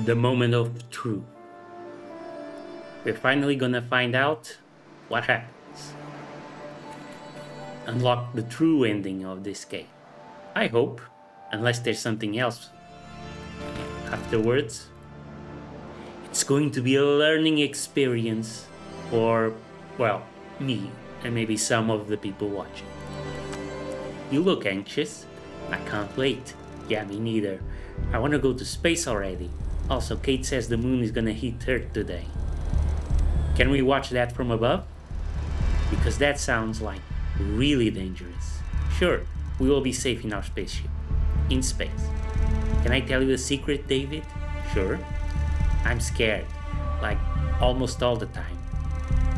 The moment of truth. We're finally gonna find out what happens. Unlock the true ending of this game. I hope, unless there's something else afterwards. It's going to be a learning experience for, well, me and maybe some of the people watching. You look anxious. I can't wait. Yeah, me neither. I want to go to space already. Also, Kate says the moon is gonna hit Earth today. Can we watch that from above? Because that sounds like really dangerous. Sure, we will be safe in our spaceship. In space. Can I tell you a secret, David? Sure. I'm scared. Like, almost all the time.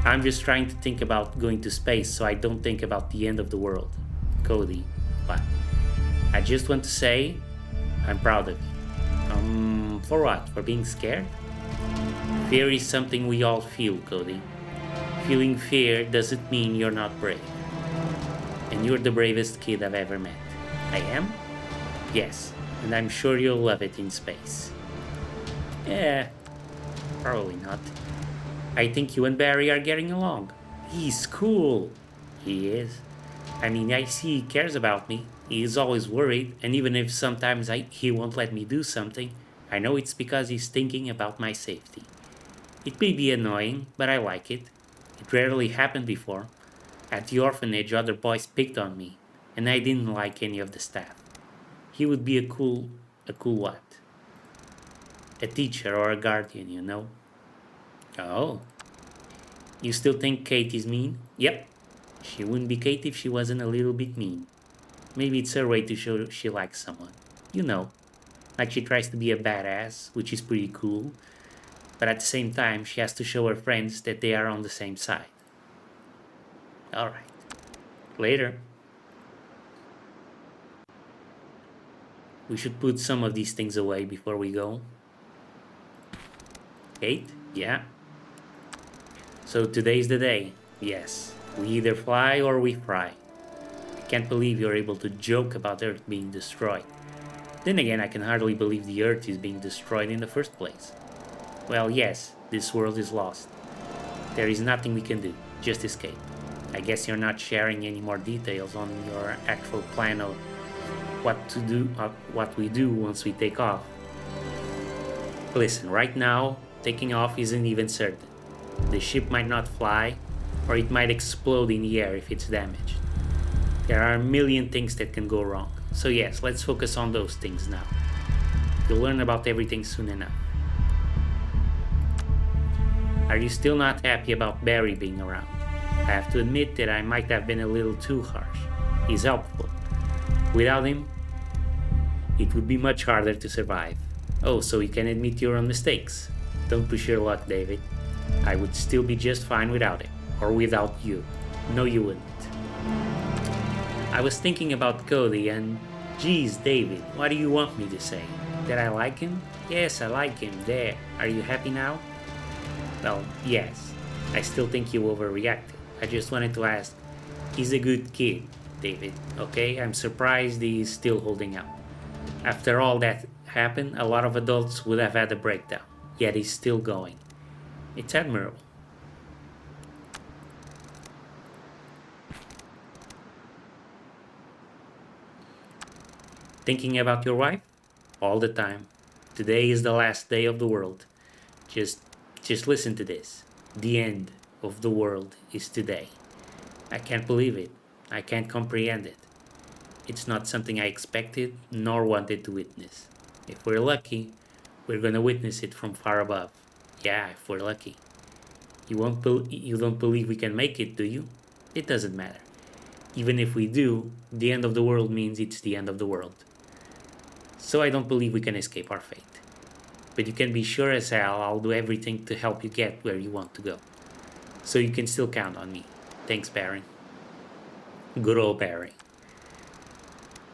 I'm just trying to think about going to space so I don't think about the end of the world. Cody. But I just want to say, I'm proud of you. For what? For being scared? Fear is something we all feel, Cody. Feeling fear doesn't mean you're not brave. And you're the bravest kid I've ever met. I am? Yes, and I'm sure you'll love it in space. Yeah, probably not. I think you and Barry are getting along. He's cool. He is. I mean, I see he cares about me. He is always worried, and even if sometimes he won't let me do something, I know it's because he's thinking about my safety. It may be annoying, but I like it. It rarely happened before. At the orphanage, other boys picked on me, and I didn't like any of the staff. He would be a cool what? A teacher or a guardian, you know? Oh. You still think Kate is mean? Yep. She wouldn't be Kate if she wasn't a little bit mean. Maybe it's her way to show she likes someone. You know. Like she tries to be a badass, which is pretty cool. But at the same time, she has to show her friends that they are on the same side. Alright. Later. We should put some of these things away before we go. Kate? Yeah? So today's the day. Yes. We either fly or we fry. I can't believe you're able to joke about Earth being destroyed. Then again, I can hardly believe the Earth is being destroyed in the first place. Well, yes, this world is lost. There is nothing we can do, just escape. I guess you're not sharing any more details on your actual plan of what we do once we take off. Listen, right now, taking off isn't even certain. The ship might not fly, or it might explode in the air if it's damaged. There are a million things that can go wrong. So yes, let's focus on those things now. You'll learn about everything soon enough. Are you still not happy about Barry being around? I have to admit that I might have been a little too harsh. He's helpful. Without him, it would be much harder to survive. Oh, so you can admit your own mistakes. Don't push your luck, David. I would still be just fine without him. Or without you. No, you wouldn't. I was thinking about Cody and... Geez, David, what do you want me to say? That I like him? Yes, I like him. There. Are you happy now? Well, yes. I still think you overreacted. I just wanted to ask. He's a good kid, David. Okay? I'm surprised he's still holding out. After all that happened, a lot of adults would have had a breakdown. Yet he's still going. It's admirable. Thinking about your wife? All the time. Today is the last day of the world. Just listen to this. The end of the world is today. I can't believe it. I can't comprehend it. It's not something I expected nor wanted to witness. If we're lucky, we're gonna witness it from far above. Yeah, if we're lucky. You don't believe we can make it, do you? It doesn't matter. Even if we do, the end of the world means it's the end of the world. So I don't believe we can escape our fate. But you can be sure as hell I'll do everything to help you get where you want to go. So you can still count on me. Thanks, Barry. Good old Barry.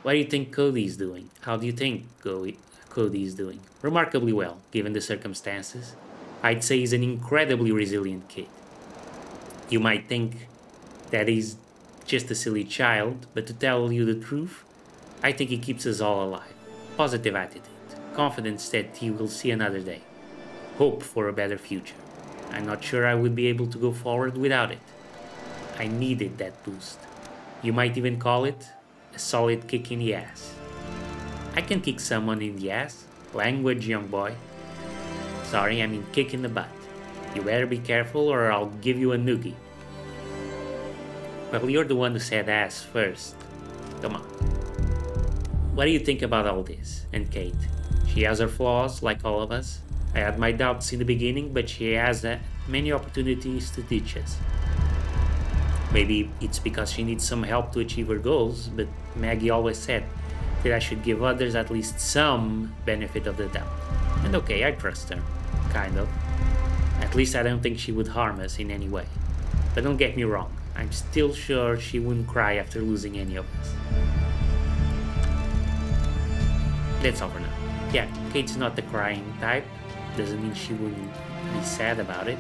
What do you think Cody's doing? How do you think Cody is doing? Remarkably well, given the circumstances. I'd say he's an incredibly resilient kid. You might think that he's just a silly child, but to tell you the truth, I think he keeps us all alive. Positive attitude. confidence that he will see another day, hope for a better future. I'm not sure I would be able to go forward without it. I needed that boost. You might even call it a solid kick in the ass. I can kick someone in the ass. Language, young boy. Sorry, I mean kick in the butt. You better be careful or I'll give you a noogie. Well, you're the one who said ass first. Come on. What do you think about all this? And Kate? She has her flaws, like all of us. I had my doubts in the beginning, but she has many opportunities to teach us. Maybe it's because she needs some help to achieve her goals, but Maggie always said that I should give others at least some benefit of the doubt. And okay, I trust her. Kind of. At least I don't think she would harm us in any way. But don't get me wrong, I'm still sure she wouldn't cry after losing any of us. That's all for now. Yeah, Kate's not the crying type. Doesn't mean she wouldn't be sad about it.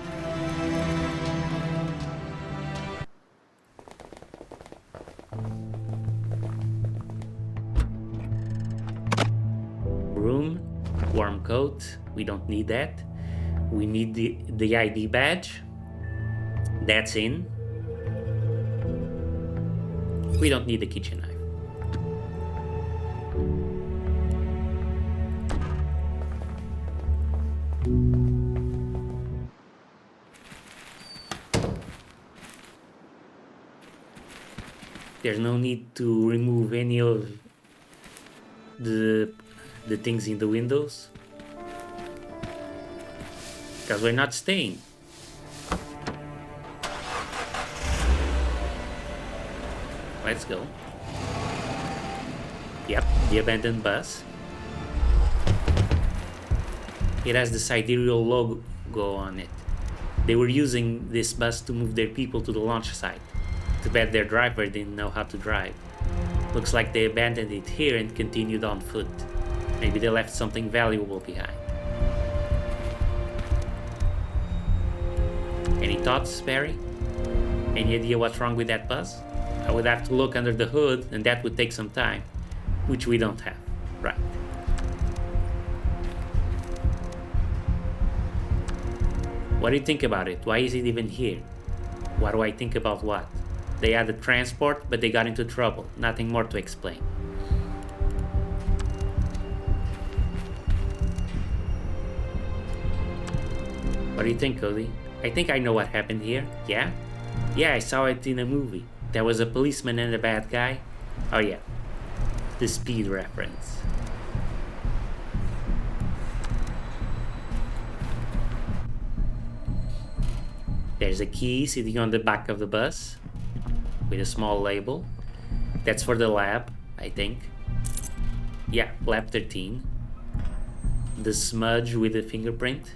Room, warm coat, we don't need that. We need the ID badge. That's in. We don't need the kitchen knife. There's no need to remove any of the things in the windows because we're not staying. Let's go. Yep, the abandoned bus. It has the sidereal logo on it. They were using this bus to move their people to the launch site. Too bad their driver didn't know how to drive. Looks like they abandoned it here and continued on foot. Maybe they left something valuable behind. Any thoughts, Barry? Any idea what's wrong with that bus? I would have to look under the hood, and that would take some time, which we don't have. Right. What do you think about it? Why is it even here? What do I think about what? They had the transport, but they got into trouble. Nothing more to explain. What do you think, Cody? I think I know what happened here. Yeah? Yeah, I saw it in a movie. There was a policeman and a bad guy. Oh yeah, the Speed reference. There's a key sitting on the back of the bus with a small label. That's for the lab, I think. Yeah, lab 13. The smudge with the fingerprint.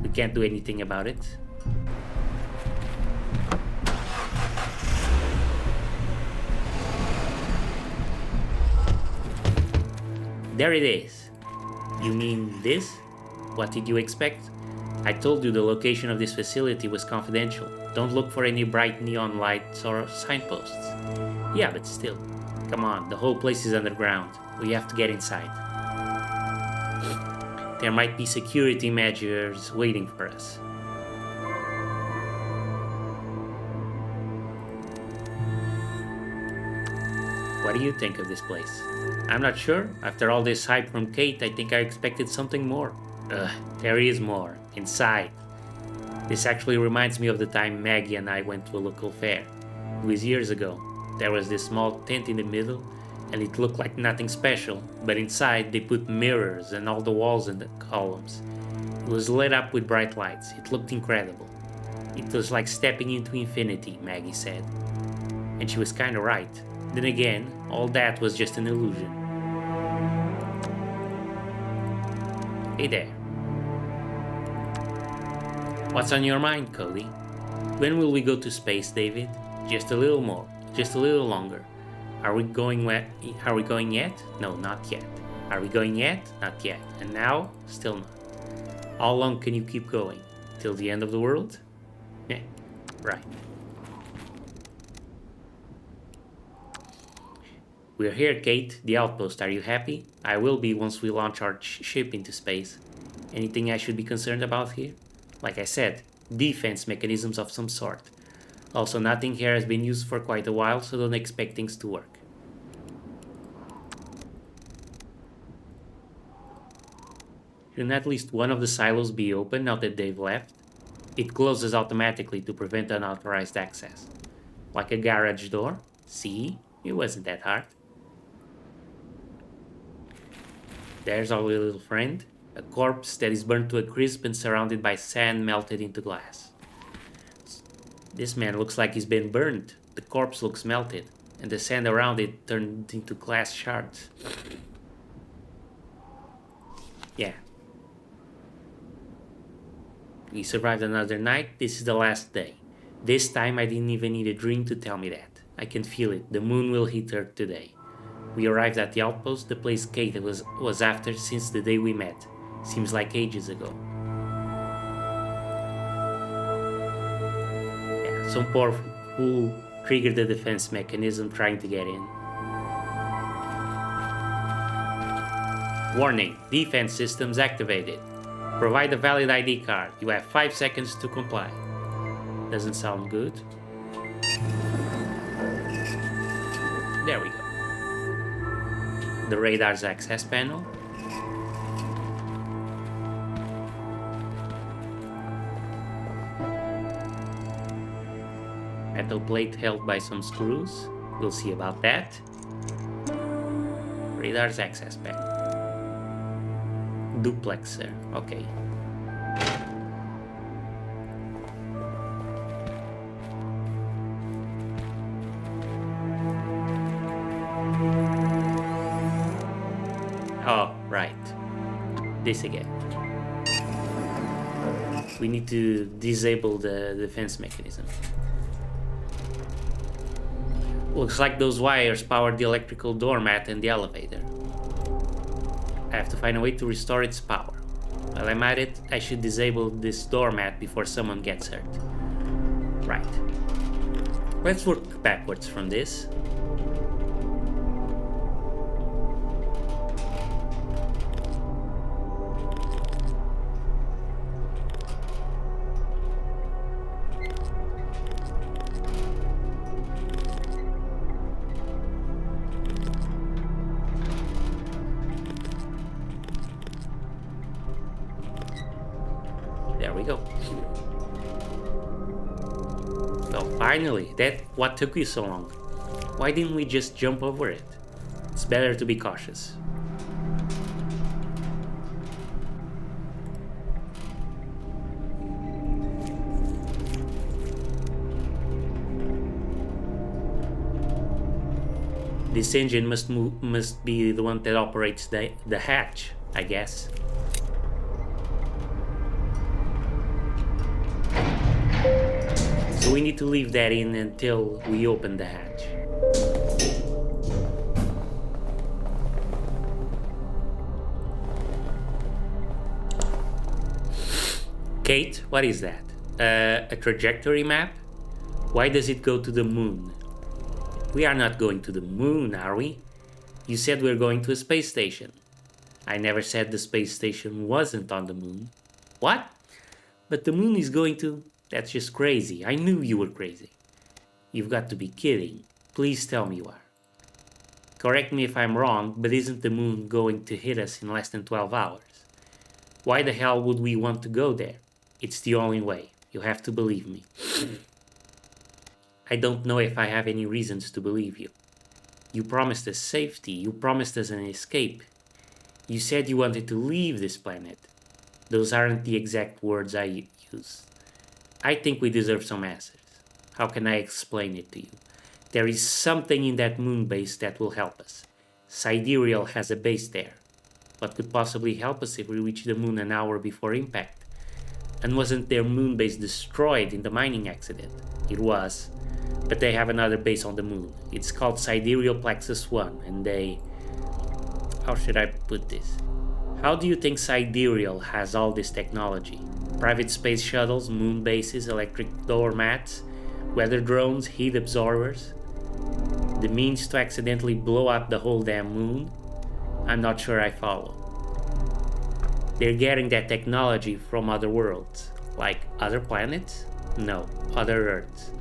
We can't do anything about it. There it is. You mean this? What did you expect? I told you the location of this facility was confidential. Don't look for any bright neon lights or signposts. Yeah, but still. Come on, the whole place is underground. We have to get inside. There might be security measures waiting for us. What do you think of this place? I'm not sure. After all this hype from Kate, I think I expected something more. There is more. Inside. This actually reminds me of the time Maggie and I went to a local fair. It was years ago. There was this small tent in the middle, and it looked like nothing special, but inside they put mirrors and all the walls and the columns. It was lit up with bright lights. It looked incredible. It was like stepping into infinity, Maggie said. And she was kinda right. Then again, all that was just an illusion. Hey there. What's on your mind, Cody? When will we go to space, David? Just a little more. Just a little longer. Are we going yet? No, not yet. Are we going yet? Not yet. And now? Still not. How long can you keep going? Till the end of the world? Yeah, right. We're here, Kate, the outpost. Are you happy? I will be once we launch our ship into space. Anything I should be concerned about here? Like I said, defense mechanisms of some sort. Also, nothing here has been used for quite a while, so don't expect things to work. Shouldn't at least one of the silos be open now that they've left? It closes automatically to prevent unauthorized access. Like a garage door? See? It wasn't that hard. There's our little friend. A corpse that is burnt to a crisp and surrounded by sand melted into glass. This man looks like he's been burned. The corpse looks melted, and the sand around it turned into glass shards. Yeah. We survived another night. This is the last day. This time I didn't even need a dream to tell me that. I can feel it. The moon will hit Earth today. We arrived at the outpost, the place Kate was after since the day we met. Seems like ages ago. Yeah, some poor fool triggered the defense mechanism trying to get in. Warning, defense systems activated. Provide a valid ID card. You have 5 seconds to comply. Doesn't sound good. There we go. The radar's access panel. Metal plate held by some screws. We'll see about that. Radar's access panel. Duplexer. Okay. Oh, right. This again. We need to disable the defense mechanism. Looks like those wires powered the electrical doormat and the elevator. I have to find a way to restore its power. While I'm at it, I should disable this doormat before someone gets hurt. Right. Let's work backwards from this. There we go. Well, finally, what took you so long? Why didn't we just jump over it? It's better to be cautious. This engine must be the one that operates the hatch, I guess. So we need to leave that in until we open the hatch. Kate, what is that? A trajectory map? Why does it go to the moon? We are not going to the moon, are we? You said we're going to a space station. I never said the space station wasn't on the moon. What? But the moon is going to... That's just crazy. I knew you were crazy. You've got to be kidding. Please tell me you are. Correct me if I'm wrong, but isn't the moon going to hit us in less than 12 hours? Why the hell would we want to go there? It's the only way. You have to believe me. I don't know if I have any reasons to believe you. You promised us safety. You promised us an escape. You said you wanted to leave this planet. Those aren't the exact words I used. I think we deserve some answers. How can I explain it to you? There is something in that moon base that will help us. Sidereal has a base there. What could possibly help us if we reach the moon an hour before impact? And wasn't their moon base destroyed in the mining accident? It was. But they have another base on the moon. It's called Sidereal Plexus 1, and they... How should I put this? How do you think Sidereal has all this technology? Private space shuttles, moon bases, electric doormats, weather drones, heat absorbers? The means to accidentally blow up the whole damn moon? I'm not sure I follow. They're getting that technology from other worlds, like other planets? No, other Earths.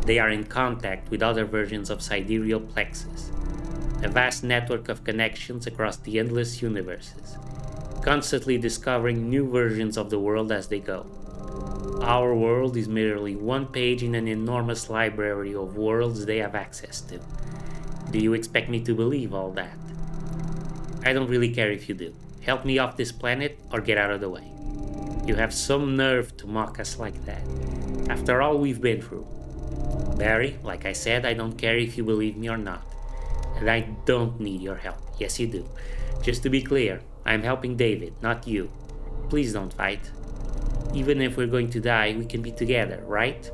They are in contact with other versions of sidereal plexus, a vast network of connections across the endless universes, constantly discovering new versions of the world as they go. Our world is merely one page in an enormous library of worlds they have access to. Do you expect me to believe all that? I don't really care if you do. Help me off this planet or get out of the way. You have some nerve to mock us like that, after all we've been through. Barry, like I said, I don't care if you believe me or not. And I don't need your help. Yes, you do. Just to be clear, I'm helping David, not you. Please don't fight. Even if we're going to die, we can be together, right?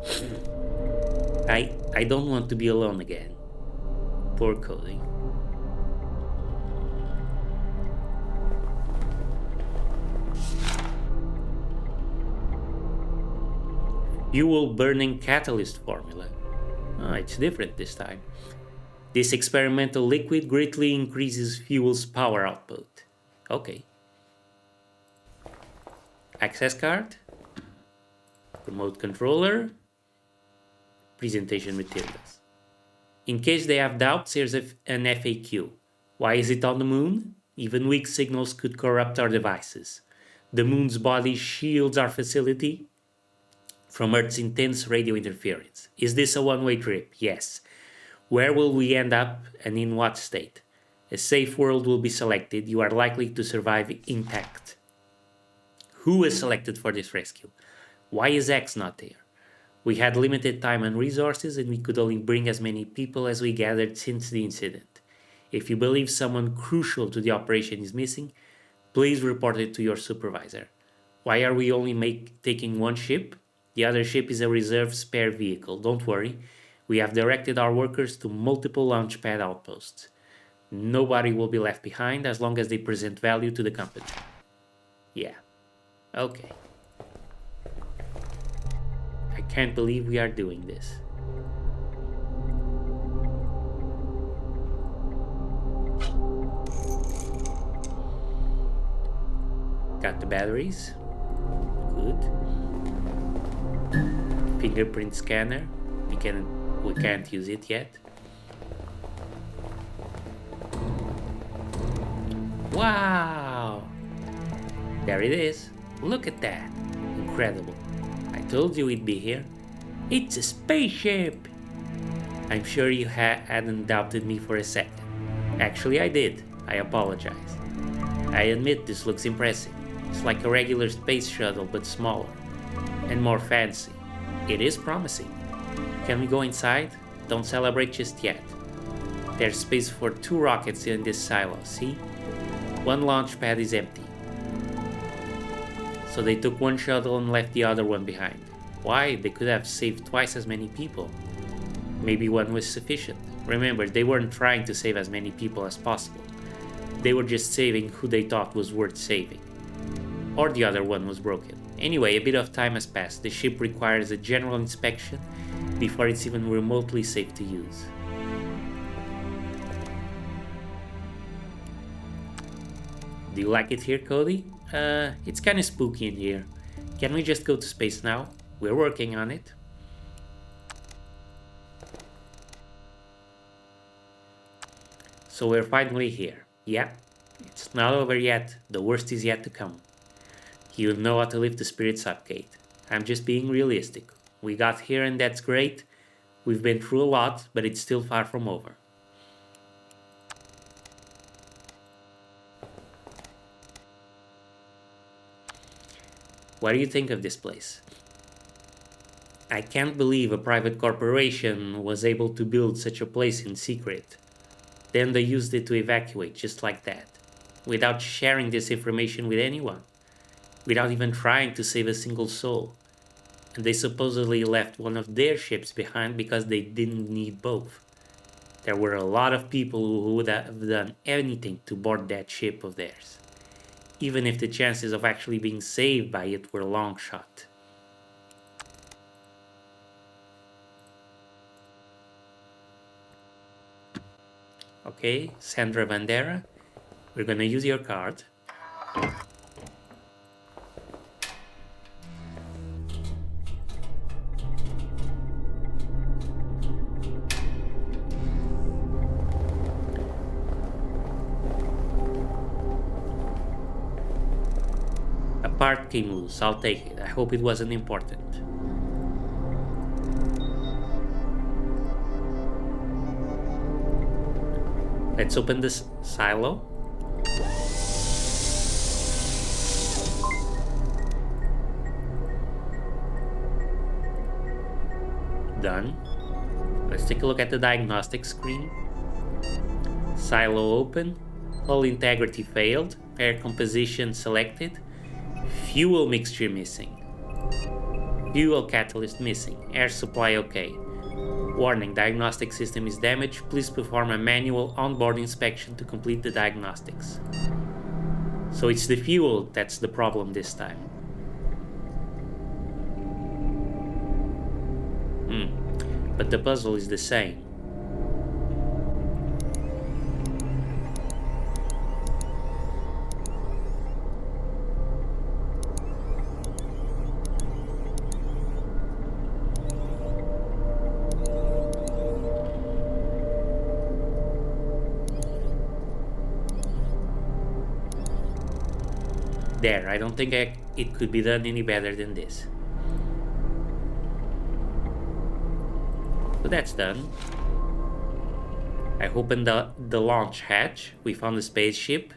I don't want to be alone again. Poor Cody. Fuel burning catalyst formula. It's different this time. This experimental liquid greatly increases fuel's power output. Okay. Access card. Remote controller. Presentation materials. In case they have doubts, here's an FAQ. Why is it on the moon? Even weak signals could corrupt our devices. The moon's body shields our facility from Earth's intense radio interference. Is this a one-way trip? Yes. Where will we end up and in what state? A safe world will be selected. You are likely to survive intact. Who is selected for this rescue? Why is X not there? We had limited time and resources, and we could only bring as many people as we gathered since the incident. If you believe someone crucial to the operation is missing, please report it to your supervisor. Why are we only taking one ship? The other ship is a reserve spare vehicle. Don't worry. We have directed our workers to multiple launch pad outposts. Nobody will be left behind as long as they present value to the company. Yeah. Okay. I can't believe we are doing this. Got the batteries. Good. Fingerprint scanner. We can't use it yet. Wow! There it is. Look at that. Incredible. I told you it'd be here. It's a spaceship! I'm sure you hadn't doubted me for a second. Actually, I did. I apologize. I admit this looks impressive. It's like a regular space shuttle, but smaller and more fancy. It is promising. Can we go inside? Don't celebrate just yet. There's space for 2 rockets in this silo, see? One launch pad is empty. So they took one shuttle and left the other one behind. Why? They could have saved twice as many people. Maybe one was sufficient. Remember, they weren't trying to save as many people as possible. They were just saving who they thought was worth saving. Or the other one was broken. Anyway, a bit of time has passed. The ship requires a general inspection before it's even remotely safe to use. Do you like it here, Cody? It's kinda spooky in here. Can we just go to space now? We're working on it. So we're finally here. Yeah, it's not over yet. The worst is yet to come. You know how to lift the spirits up, Kate. I'm just being realistic. We got here and that's great. We've been through a lot, but it's still far from over. What do you think of this place? I can't believe a private corporation was able to build such a place in secret. Then they used it to evacuate just like that, without sharing this information with anyone, without even trying to save a single soul. And they supposedly left one of their ships behind because they didn't need both. There were a lot of people who would have done anything to board that ship of theirs, even if the chances of actually being saved by it were long shot. Okay, Sandra Bandera, we're gonna use your card. A part came loose, I'll take it. I hope it wasn't important. Let's open this silo. Done. Let's take a look at the diagnostic screen. Silo open. Hull integrity failed. Air composition selected. Fuel mixture missing. Fuel catalyst missing. Air supply okay. Warning, diagnostic system is damaged. Please perform a manual onboard inspection to complete the diagnostics. So it's the fuel that's the problem this time. But the puzzle is the same. There, I don't think it could be done any better than this. So that's done. I opened the launch hatch. We found the spaceship.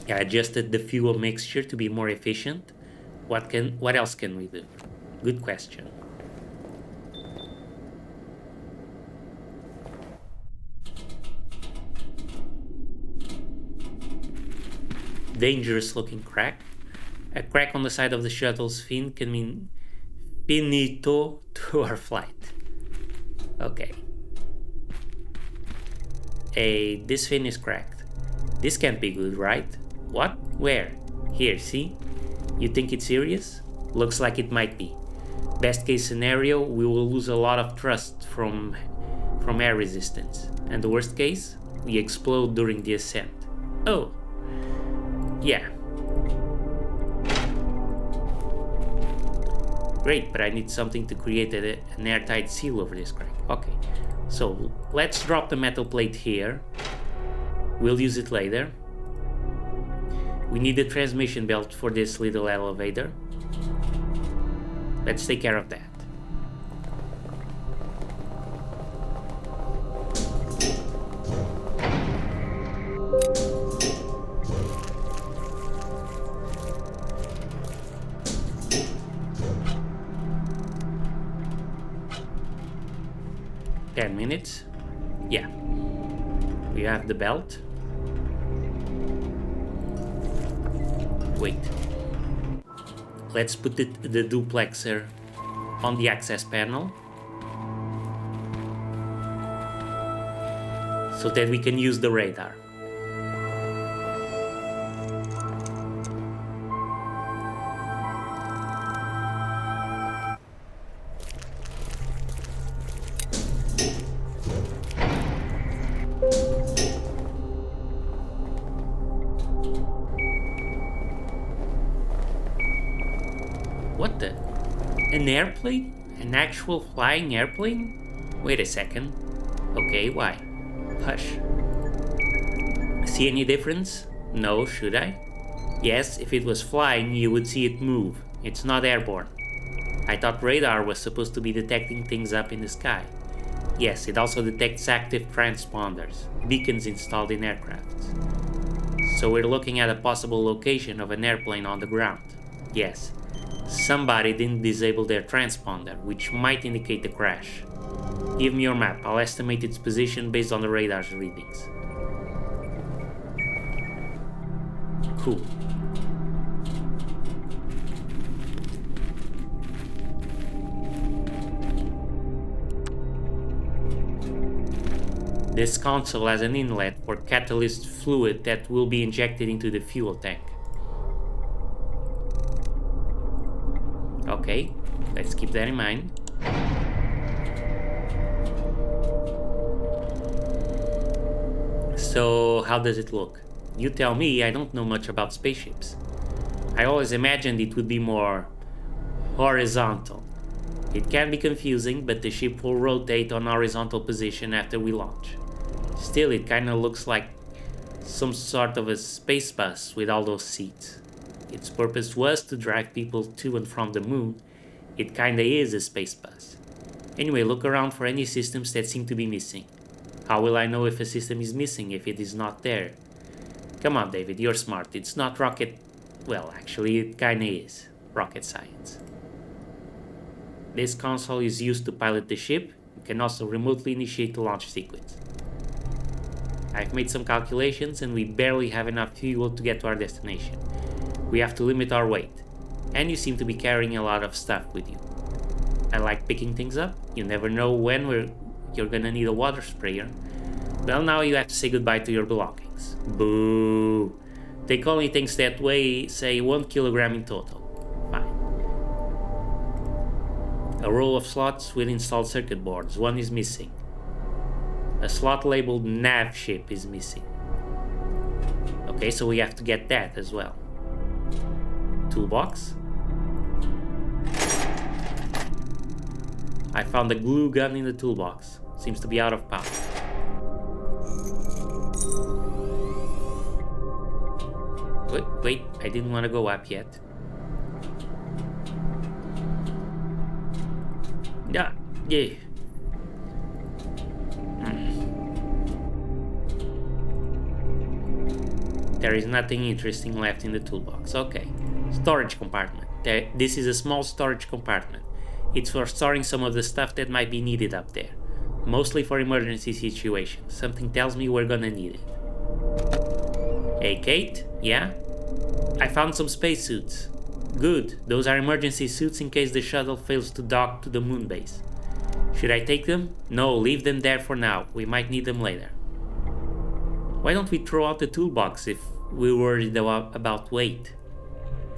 I adjusted the fuel mixture to be more efficient. What else can we do? Good question. Dangerous looking crack. A crack on the side of the shuttle's fin can mean finito to our flight. Okay. This fin is cracked. This can't be good, right? What? Where? Here, see? You think it's serious? Looks like it might be. Best case scenario, we will lose a lot of thrust from air resistance. And the worst case, we explode during the ascent. Oh. Yeah. Great, but I need something to create an airtight seal over this crack. Okay, so let's drop the metal plate here. We'll use it later. We need a transmission belt for this little elevator. Let's take care of that. Minutes. Yeah. We have the belt. Wait. Let's put the duplexer on the access panel so that we can use the radar. What the? An airplane? An actual flying airplane? Wait a second. Okay, why? Hush. See any difference? No, should I? Yes, if it was flying, you would see it move. It's not airborne. I thought radar was supposed to be detecting things up in the sky. Yes, it also detects active transponders, beacons installed in aircrafts. So we're looking at a possible location of an airplane on the ground. Yes. Somebody didn't disable their transponder, which might indicate the crash. Give me your map. I'll estimate its position based on the radar's readings. Cool. This console has an inlet for catalyst fluid that will be injected into the fuel tank. Okay, let's keep that in mind. So, how does it look? You tell me, I don't know much about spaceships. I always imagined it would be more horizontal. It can be confusing, but the ship will rotate on horizontal position after we launch. Still, it kinda looks like some sort of a space bus with all those seats. Its purpose was to drive people to and from the moon. It kinda is a space bus. Anyway, look around for any systems that seem to be missing. How will I know if a system is missing if it is not there? Come on, David, you're smart. It's not rocket... Well, actually, it kinda is. Rocket science. This console is used to pilot the ship. You can also remotely initiate the launch sequence. I've made some calculations and we barely have enough fuel to get to our destination. We have to limit our weight. And you seem to be carrying a lot of stuff with you. I like picking things up. You never know when you're gonna need a water sprayer. Well, now you have to say goodbye to your belongings. Boo! Take only things that weigh, say, 1 kilogram in total. Fine. A row of slots with installed circuit boards. One is missing. A slot labeled nav ship is missing. Okay, so we have to get that as well. Toolbox. I found a glue gun in the toolbox. Seems to be out of power. Wait, I didn't want to go up yet. Yeah. There is nothing interesting left in the toolbox. Okay. Storage compartment. This is a small storage compartment. It's for storing some of the stuff that might be needed up there. Mostly for emergency situations. Something tells me we're gonna need it. Hey, Kate? Yeah? I found some spacesuits. Good. Those are emergency suits in case the shuttle fails to dock to the moon base. Should I take them? No, leave them there for now. We might need them later. Why don't we throw out the toolbox if we're worried about weight?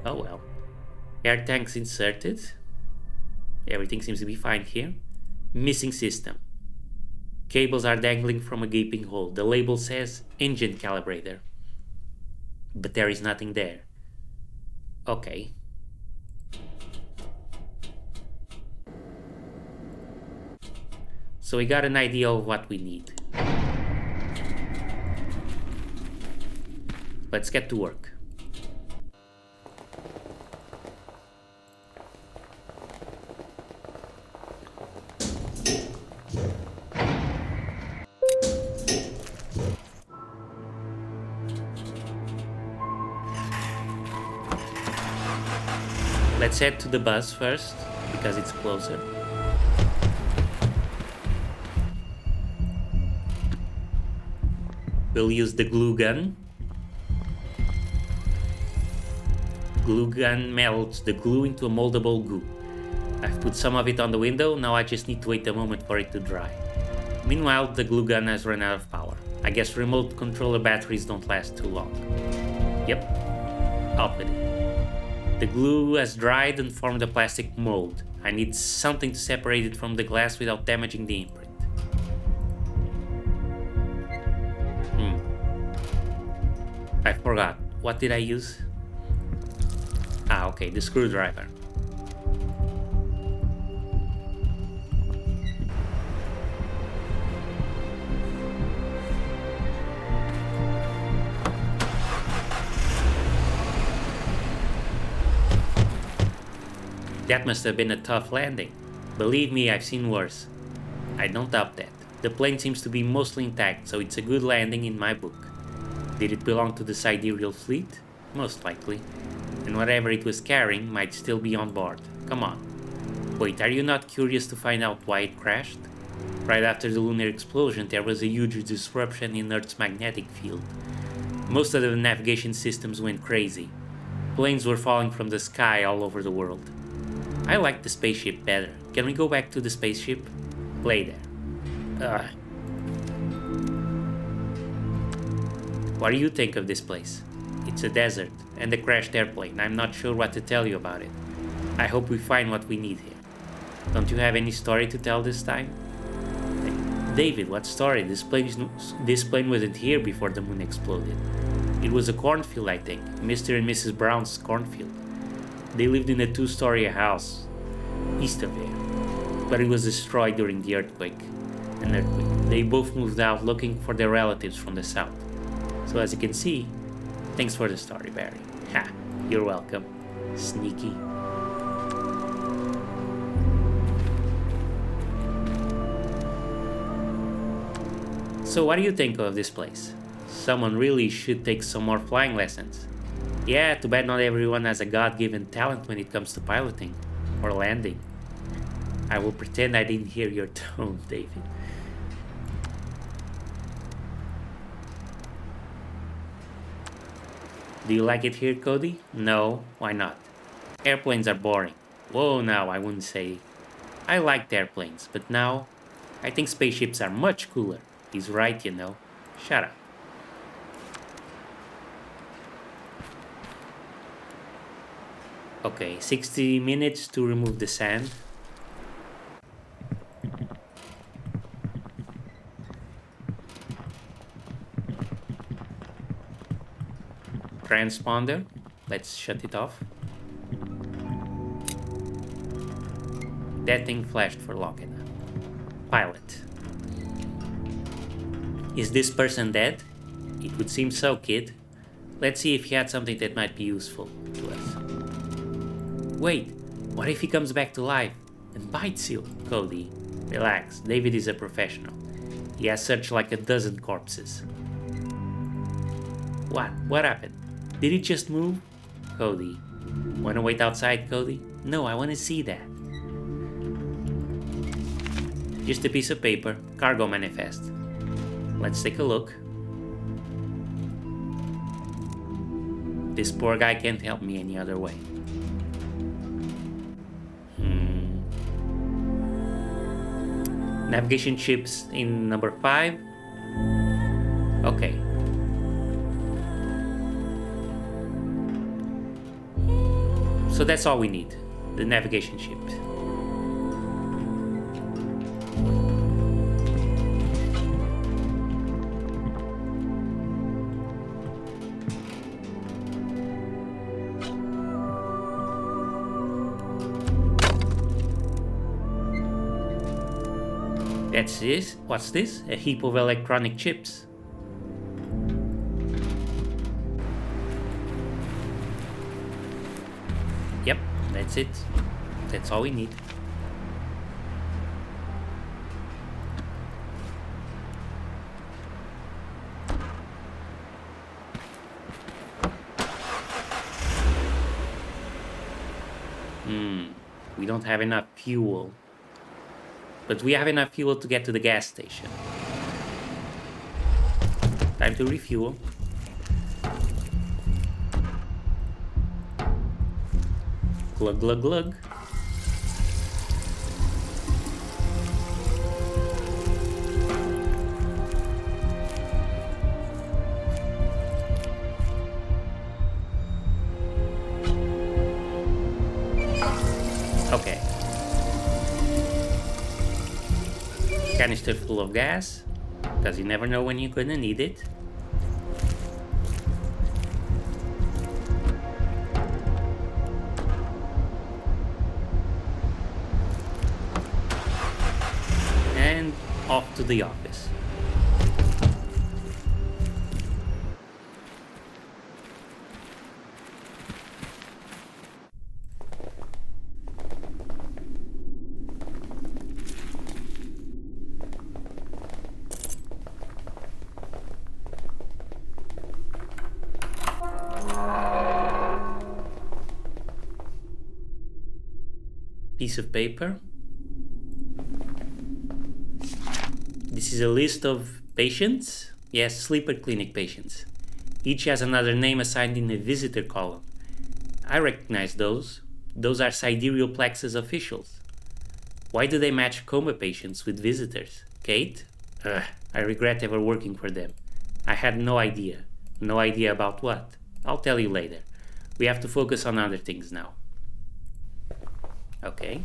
Oh well. Air tanks inserted. Everything seems to be fine here. Missing system. Cables are dangling from a gaping hole. The label says engine calibrator. But there is nothing there. Okay. So we got an idea of what we need. Let's get to work. Let's head to the bus first, because it's closer. We'll use the glue gun. Glue gun melts the glue into a moldable goo. I've put some of it on the window, now I just need to wait a moment for it to dry. Meanwhile, the glue gun has run out of power. I guess remote controller batteries don't last too long. Yep, I'll put it. The glue has dried and formed a plastic mold. I need something to separate it from the glass without damaging the imprint. I forgot. What did I use? Ah, okay, the screwdriver. That must have been a tough landing. Believe me, I've seen worse. I don't doubt that. The plane seems to be mostly intact, so it's a good landing in my book. Did it belong to the Sidereal fleet? Most likely. And whatever it was carrying might still be on board. Come on. Wait, are you not curious to find out why it crashed? Right after the lunar explosion, there was a huge disruption in Earth's magnetic field. Most of the navigation systems went crazy. Planes were falling from the sky all over the world. I like the spaceship better. Can we go back to the spaceship? Play there. What do you think of this place? It's a desert and a crashed airplane. I'm not sure what to tell you about it. I hope we find what we need here. Don't you have any story to tell this time? David, what story? This plane wasn't here before the moon exploded. It was a cornfield, I think. Mr. and Mrs. Brown's cornfield. They lived in a 2-story house east of here, but it was destroyed during the earthquake. An earthquake. They both moved out looking for their relatives from the south. So as you can see, thanks for the story, Barry. Ha, you're welcome. Sneaky. So what do you think of this place? Someone really should take some more flying lessons. Yeah, too bad not everyone has a God-given talent when it comes to piloting or landing. I will pretend I didn't hear your tone, David. Do you like it here, Cody? No, why not? Airplanes are boring. Whoa, now, I wouldn't say. I liked airplanes, but now I think spaceships are much cooler. He's right, you know. Shut up. Okay, 60 minutes to remove the sand. Transponder. Let's shut it off. That thing flashed for long enough. Pilot. Is this person dead? It would seem so, kid. Let's see if he had something that might be useful to us. Wait, what if he comes back to life and bites you? Cody, relax. David is a professional. He has searched like a dozen corpses. What? What happened? Did it just move? Cody. Wanna wait outside, Cody? No, I wanna see that. Just a piece of paper. Cargo manifest. Let's take a look. This poor guy can't help me any other way. Navigation chips in number 5. Okay. So that's all we need. The navigation chip. That's this. What's this? A heap of electronic chips. Yep, that's it. That's all we need. We don't have enough fuel. But we have enough fuel to get to the gas station. Time to refuel. Glug, glug, glug. Okay. Canister full of gas, because you never know when you're gonna need it. And off to the office. Piece of paper. This is a list of patients. Yes, sleeper clinic patients. Each has another name assigned in the visitor column. I recognize those. Those are sidereal plexus officials. Why do they match coma patients with visitors? Kate? I regret ever working for them. I had no idea. No idea about what? I'll tell you later. We have to focus on other things now. Okay.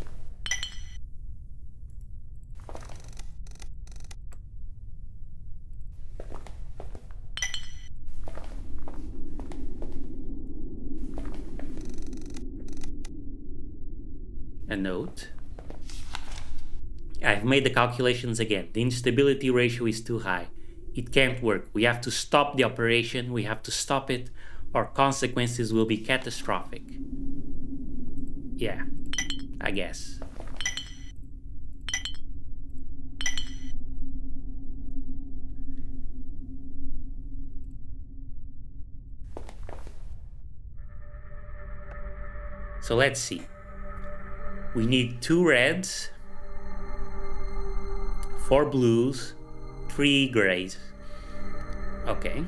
a note. I've made the calculations again. The instability ratio is too high. It can't work. We have to stop the operation. We have to stop it, or consequences will be catastrophic. Yeah, I guess. So let's see. We need 2 reds, 4 blues, 3 grays. Okay.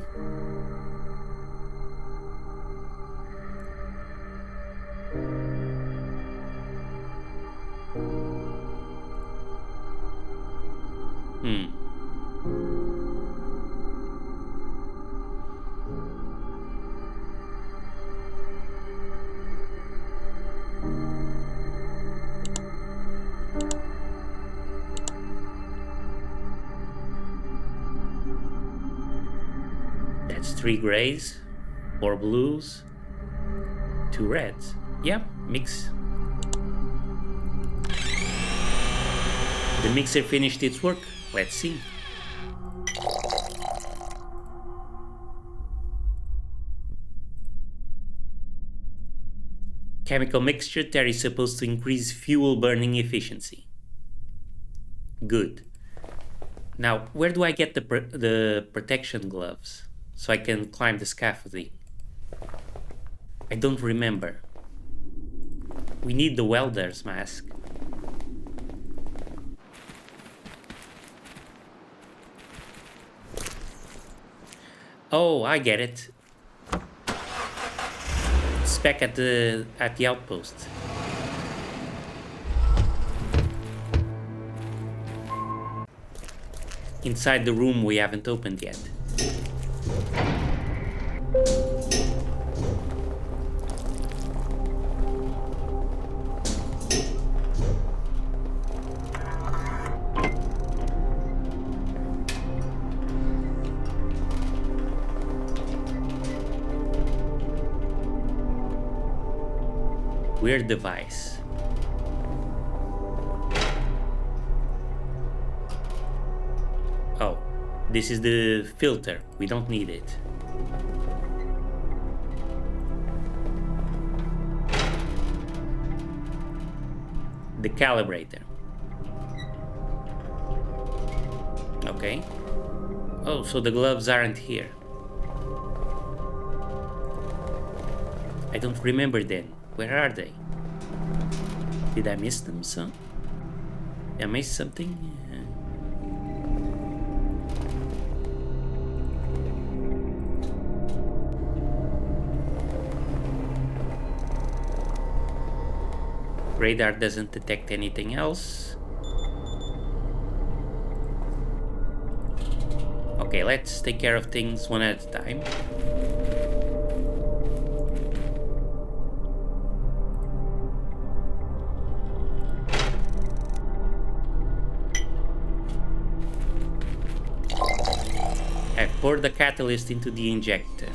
That's 3 grays, 4 blues, 2 reds. Yeah, mix. The mixer finished its work. Let's see. Chemical mixture that is supposed to increase fuel burning efficiency. Good. Now, where do I get the protection gloves so I can climb the scaffolding? I don't remember. We need the welder's mask. Oh, I get it. It's back at the outpost. Inside the room we haven't opened yet. Weird device. Oh, this is the filter. We don't need it. The calibrator. Okay. Oh, so the gloves aren't here. I don't remember then. Where are they? Did I miss them, son? Did I miss something? Radar doesn't detect anything else. Okay, let's take care of things one at a time. I've poured the catalyst into the injector.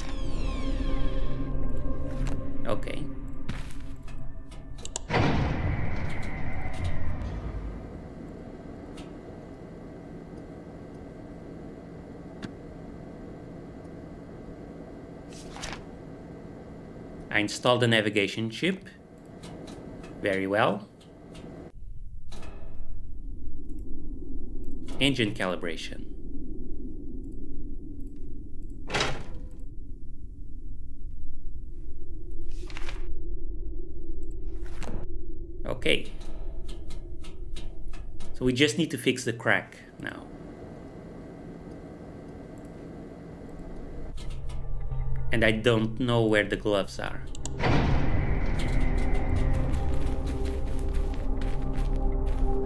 Okay. I installed the navigation chip. Very well. Engine calibration. Okay. So we just need to fix the crack now. And I don't know where the gloves are.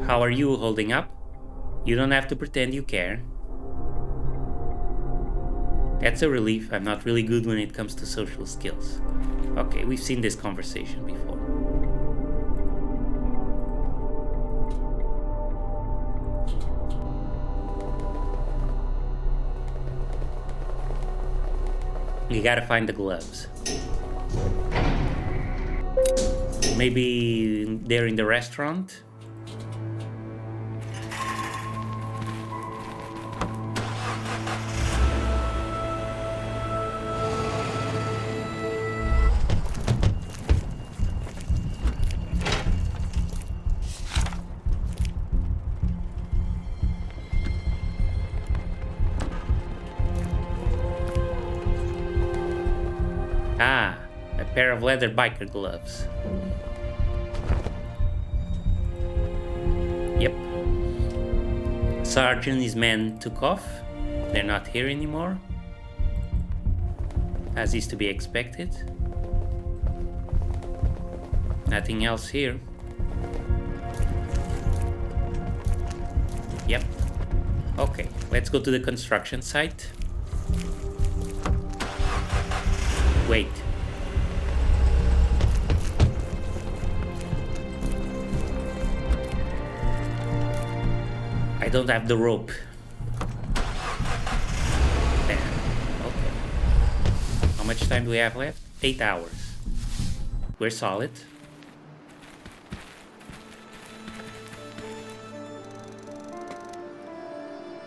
How are you holding up? You don't have to pretend you care. That's a relief. I'm not really good when it comes to social skills. Okay, we've seen this conversation before. You gotta find the gloves. Maybe they're in the restaurant. Ah, a pair of leather biker gloves. Yep. Sergeant and his men took off. They're not here anymore, as is to be expected. Nothing else here. Yep. Okay, let's go to the construction site. Wait. I don't have the rope. Damn. Okay. How much time do we have left? 8 hours. We're solid.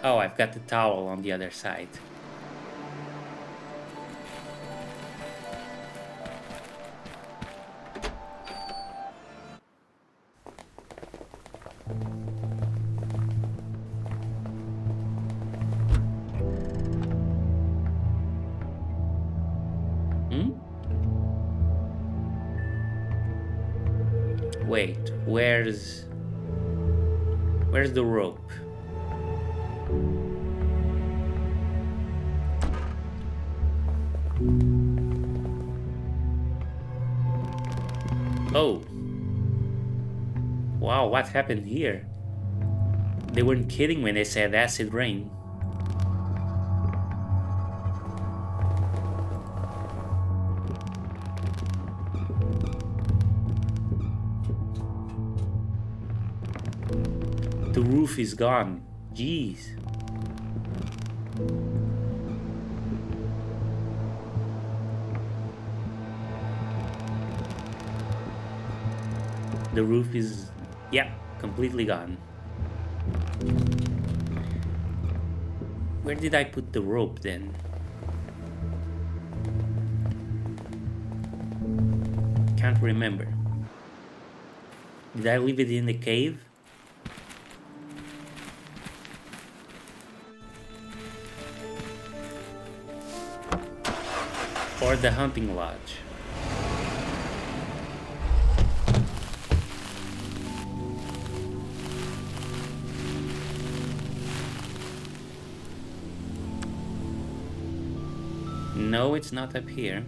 Oh, I've got the towel on the other side. Wait, where's the rope? Oh. Wow, what happened here? They weren't kidding when they said acid rain. The roof is gone. Jeez. The roof is, yeah, completely gone. Where did I put the rope then? Can't remember. Did I leave it in the cave? Or the hunting lodge? No, it's not up here.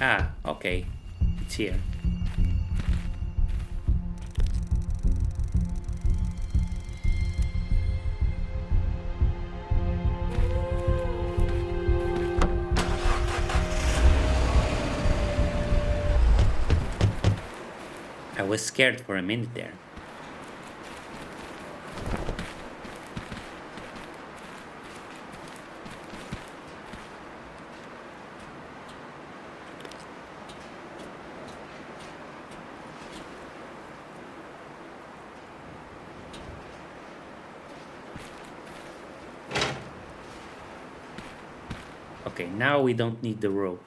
Ah, okay. It's here. I was scared for a minute there. Okay, now we don't need the rope.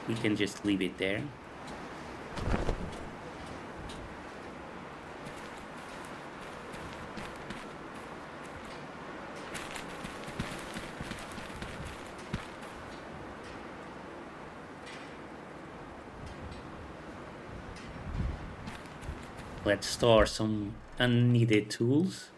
We can just leave it there. Let's store some unneeded tools.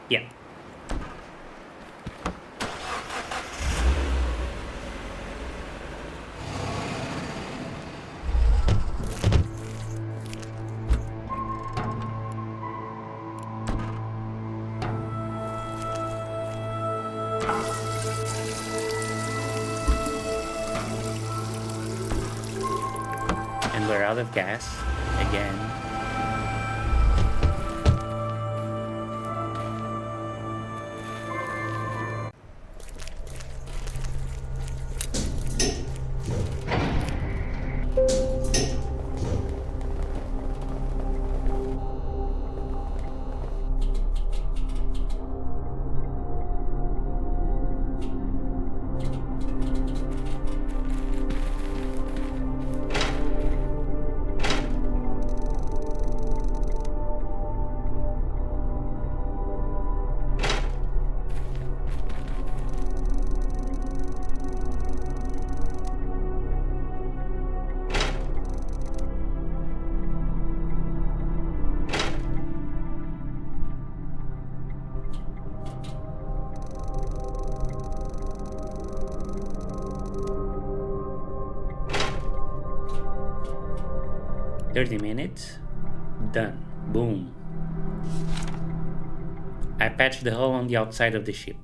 Yeah. And we're out of gas again. $30. Done. Boom. I patched the hole on the outside of the ship.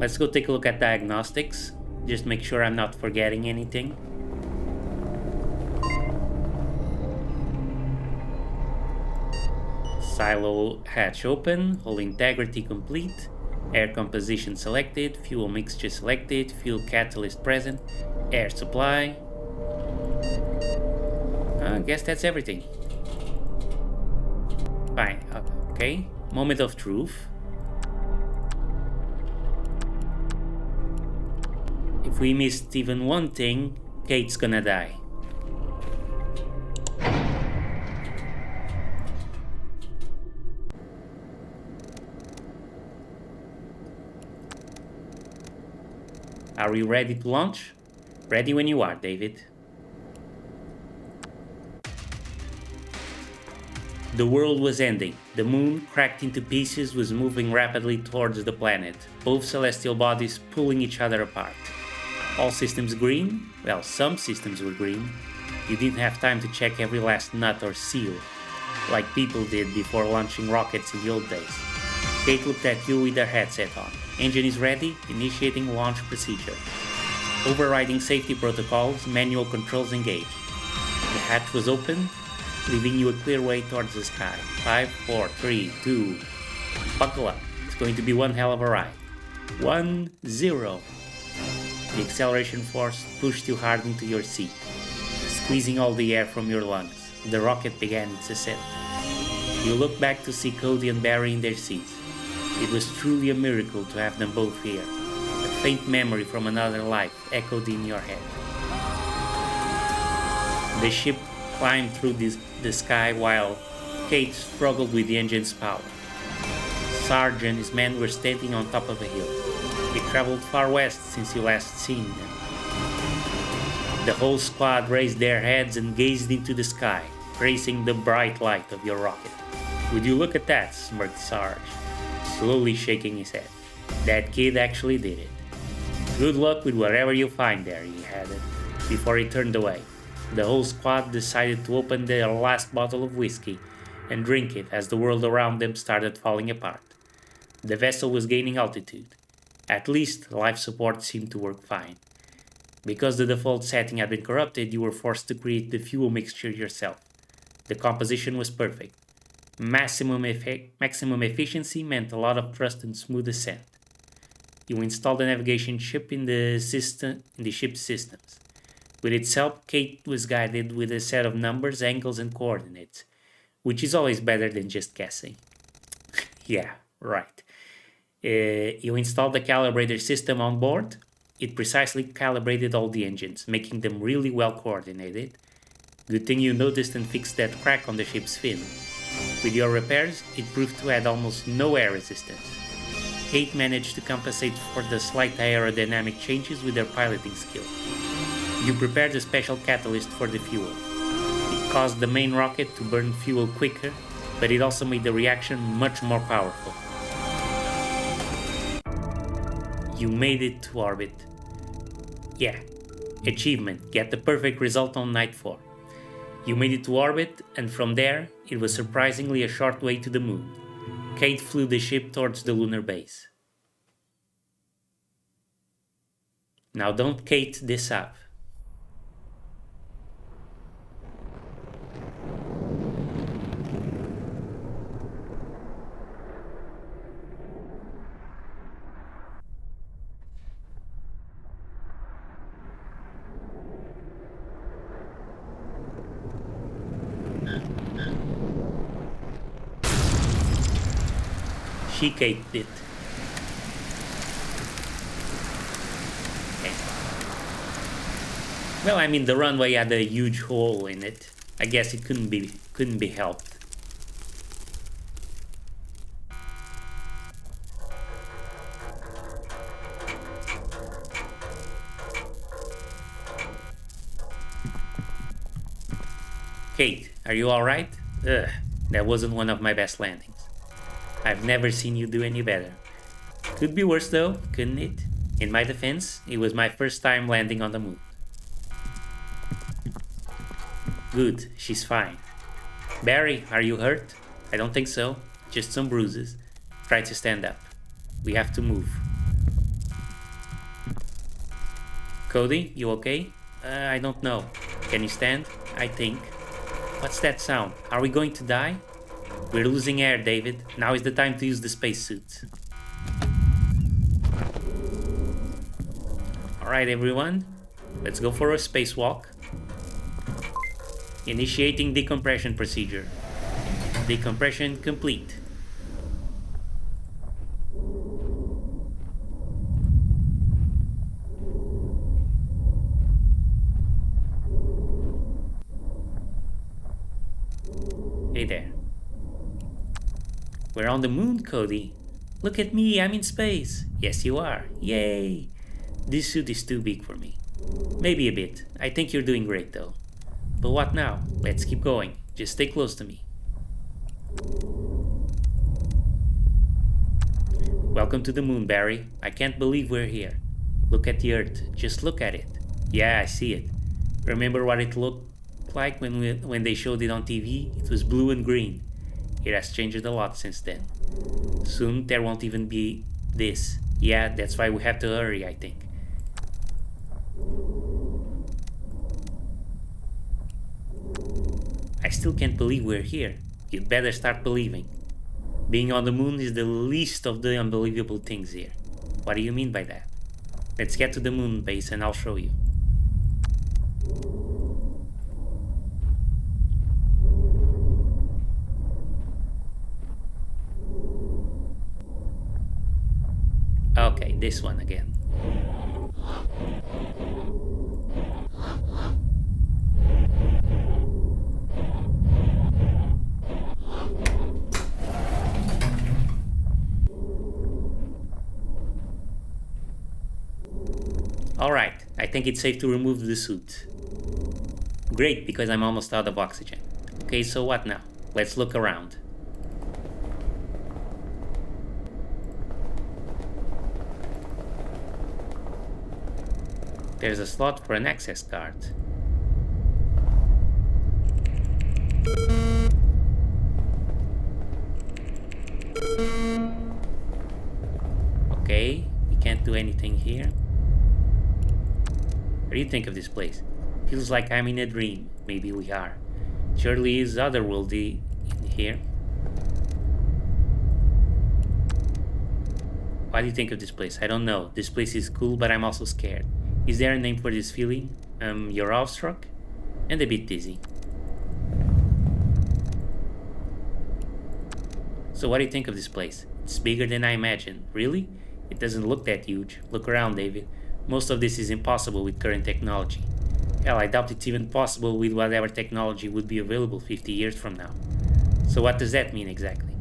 Let's go take a look at diagnostics. Just make sure I'm not forgetting anything. Silo hatch open, hull integrity complete, air composition selected, fuel mixture selected, fuel catalyst present, air supply. I guess that's everything. Fine, okay. Moment of truth. If we missed even one thing, Kate's gonna die. Are we ready to launch? Ready when you are, David. The world was ending. The moon, cracked into pieces, was moving rapidly towards the planet, both celestial bodies pulling each other apart. All systems green? Well, some systems were green. You didn't have time to check every last nut or seal, like people did before launching rockets in the old days. Kate looked at you with her headset on. Engine is ready, initiating launch procedure. Overriding safety protocols, manual controls engaged. The hatch was open, leaving you a clear way towards the sky. 5, 4, 3, 2. Buckle up. It's going to be one hell of a ride. 1, 0. The acceleration force pushed you hard into your seat, squeezing all the air from your lungs. The rocket began its ascent. You look back to see Cody and Barry in their seats. It was truly a miracle to have them both here. A faint memory from another life echoed in your head. The ship climbed through the sky while Kate struggled with the engine's power. Sarge and his men were standing on top of a hill. They traveled far west since you last seen them. The whole squad raised their heads and gazed into the sky, tracing the bright light of your rocket. "Would you look at that?" smirked Sarge, slowly shaking his head. "That kid actually did it. Good luck with whatever you find there," he added, before he turned away. The whole squad decided to open their last bottle of whiskey and drink it as the world around them started falling apart. The vessel was gaining altitude. At least, life support seemed to work fine. Because the default setting had been corrupted, you were forced to create the fuel mixture yourself. The composition was perfect. Maximum efficiency meant a lot of thrust and smooth ascent. You installed a navigation chip in the ship's systems. With its help, Kate was guided with a set of numbers, angles, and coordinates, which is always better than just guessing. Yeah, right. You installed the calibrator system on board. It precisely calibrated all the engines, making them really well coordinated. Good thing you noticed and fixed that crack on the ship's fin. With your repairs, it proved to add almost no air resistance. Kate managed to compensate for the slight aerodynamic changes with her piloting skill. You prepared a special catalyst for the fuel. It caused the main rocket to burn fuel quicker, but it also made the reaction much more powerful. You made it to orbit. Yeah. Achievement. Get the perfect result on night 4. You made it to orbit, and from there, it was surprisingly a short way to the moon. Kate flew the ship towards the lunar base. Now don't Kate this up. She Kate it. Okay. Well, I mean the runway had a huge hole in it. I guess it couldn't be helped. Kate, are you alright? Ugh, that wasn't one of my best landings. I've never seen you do any better. Could be worse though, couldn't it? In my defense, it was my first time landing on the moon. Good, she's fine. Barry, are you hurt? I don't think so. Just some bruises. Try to stand up. We have to move. Cody, you okay? I don't know. Can you stand? I think. What's that sound? Are we going to die? We're losing air, David. Now is the time to use the spacesuit. Alright, everyone. Let's go for a spacewalk. Initiating decompression procedure. Decompression complete. Hey there. We're on the moon, Cody. Look at me, I'm in space. Yes, you are. Yay! This suit is too big for me. Maybe a bit. I think you're doing great, though. But what now? Let's keep going. Just stay close to me. Welcome to the moon, Barry. I can't believe we're here. Look at the Earth. Just look at it. Yeah, I see it. Remember what it looked like when they showed it on TV? It was blue and green. It has changed a lot since then. Soon there won't even be this. Yeah, that's why we have to hurry, I think. I still can't believe we're here. You'd better start believing. Being on the moon is the least of the unbelievable things here. What do you mean by that? Let's get to the moon base and I'll show you. Okay, this one again. Alright, I think it's safe to remove the suit. Great, because I'm almost out of oxygen. Okay, so what now? Let's look around. There's a slot for an access card. Okay, we can't do anything here. What do you think of this place? Feels like I'm in a dream. Maybe we are. Surely is otherworldly in here. What do you think of this place? I don't know. This place is cool, but I'm also scared. Is there a name for this feeling? You're awestruck? And a bit dizzy. So what do you think of this place? It's bigger than I imagined. Really? It doesn't look that huge. Look around, David. Most of this is impossible with current technology. Hell, I doubt it's even possible with whatever technology would be available 50 years from now. So what does that mean exactly?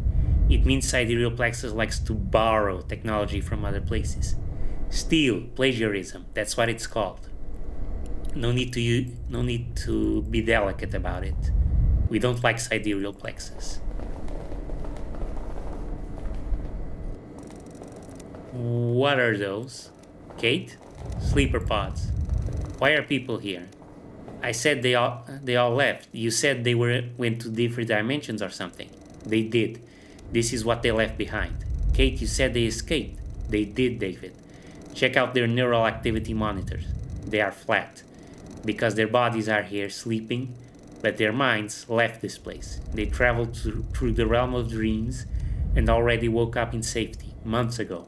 It means sidereal plexus likes to borrow technology from other places. Steal, plagiarism, that's what it's called. No need to be delicate about it. We don't like sidereal plexus. What are those? Kate? Sleeper pods. Why are people here? I said they all left. You said they went to different dimensions or something. They did. This is what they left behind. Kate, you said they escaped. They did, David. Check out their neural activity monitors. They are flat. Because their bodies are here sleeping, but their minds left this place. They traveled through the realm of dreams and already woke up in safety months ago.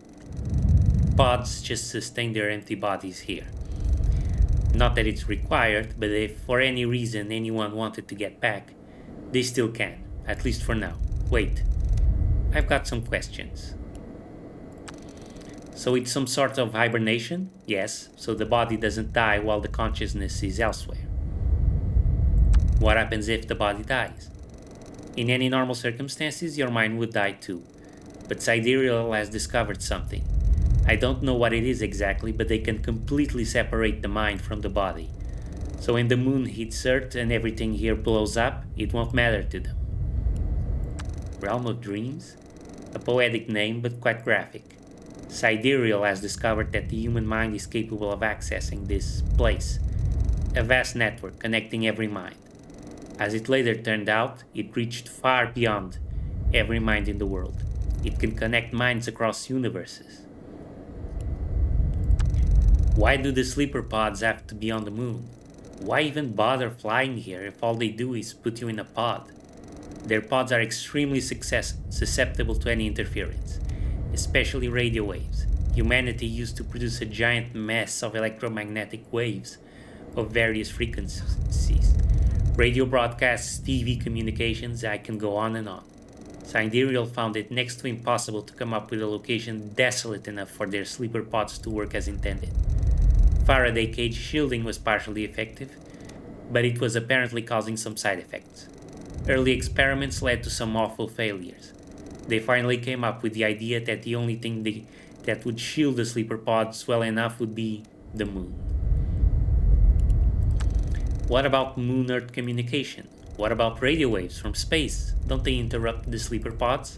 Pods just sustain their empty bodies here. Not that it's required, but if for any reason anyone wanted to get back, they still can, at least for now. Wait, I've got some questions. So it's some sort of hibernation? Yes, so the body doesn't die while the consciousness is elsewhere. What happens if the body dies? In any normal circumstances, your mind would die too. But Sidereal has discovered something. I don't know what it is exactly, but they can completely separate the mind from the body. So when the moon hits Earth and everything here blows up, it won't matter to them. Realm of Dreams? A poetic name, but quite graphic. Sidereal has discovered that the human mind is capable of accessing this place, a vast network connecting every mind. As it later turned out, it reached far beyond every mind in the world. It can connect minds across universes. Why do the sleeper pods have to be on the moon? Why even bother flying here if all they do is put you in a pod? Their pods are extremely susceptible to any interference, especially radio waves. Humanity used to produce a giant mess of electromagnetic waves of various frequencies. Radio broadcasts, TV communications, I can go on and on. Sidereal found it next to impossible to come up with a location desolate enough for their sleeper pods to work as intended. Faraday cage shielding was partially effective, but it was apparently causing some side effects. Early experiments led to some awful failures. They finally came up with the idea that the only thing that would shield the sleeper pods well enough would be the moon. What about moon-Earth communication? What about radio waves from space? Don't they interrupt the sleeper pods?